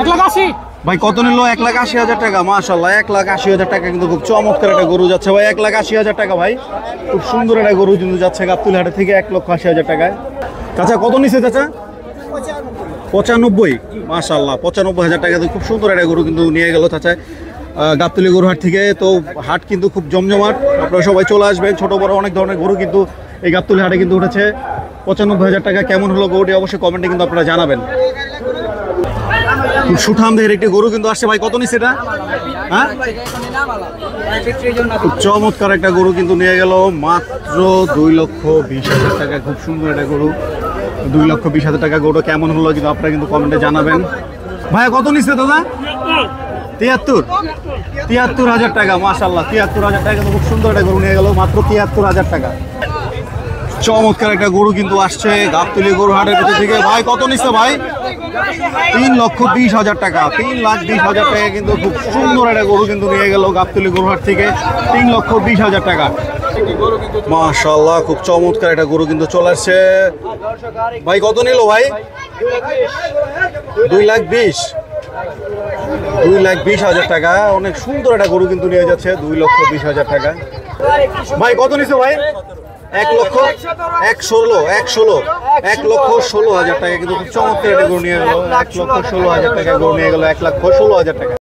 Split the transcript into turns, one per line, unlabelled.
1,80,000
ভাই কত নিল? 1,80,000 টাকা। মাশাআল্লাহ 1,80,000 টাকা কিন্তু খুব চমৎকার একটা গরু যাচ্ছে ভাই। 1,80,000 টাকা ভাই, খুব সুন্দর একটা গরু কিন্তু যাচ্ছে গাবতলী হাটে থেকে 1,80,000 টাকায়। চাচা কত নিছে চাচা? 95। মাশাআল্লাহ 95,000 টাকা খুব সুন্দর একটা গরু কিন্তু নিয়ে গেল চাচা গাবতলী গরু হাট থেকে। তো হাট কিন্তু খুব জমজমাট, আপনারা সবাই চলে আসবেন। ছোট বড় অনেক ধরনের গরু কিন্তু এই গাবতলী হাটে কিন্তু উঠেছে। 95,000 টাকা কেমন হলো গরুটি অবশ্যই কমেন্টে কিন্তু আপনারা জানাবেন। খুব সুঠাম দেহের একটি গরু কিন্তু আসছে ভাই। কত নিচ্ছে এটা? হ্যাঁ, খুব চমৎকার একটা গরু কিন্তু নিয়ে গেল মাত্র 2,20,000 টাকা। খুব সুন্দর একটা গরু, 2,20,000 টাকা গরু কেমন হলো কিন্তু আপনারা কিন্তু কমেন্টে জানাবেন। ভাইয়া কত নিচ্ছে দাদা? 73,000 টাকা। মাশাআল্লাহ 73,000 টাকা কিন্তু খুব সুন্দর একটা গরু নিয়ে গেল মাত্র 73,000 টাকা। চমৎকার একটা গরু কিন্তু আসছে গাবতলী গরু হাটের ভিতর থেকে। ভাই কত নিচ্ছে ভাই? 3,20,000 টাকা। 3,20,000 টাকা কিন্তু খুব সুন্দর একটা গরু কিন্তু নিয়ে গেল গাবতলী গরু হাট থেকে 3,20,000 টাকা। মাশাআল্লাহ খুব চমৎকার একটা গরু কিন্তু চলে আসছে ভাই। কত নিল ভাই? 2,20,000। 2,20,000 টাকা। অনেক সুন্দর একটা গরু কিন্তু নিয়ে যাচ্ছে 2,20,000 টাকা। ভাই কত নিচ্ছে ভাই? 1,16,000 টাকা কিন্তু খুব চমৎকার একটা গরু নিয়ে গেল। 1,16,000 টাকা গরু নিয়ে গেল 1,16,000 টাকা।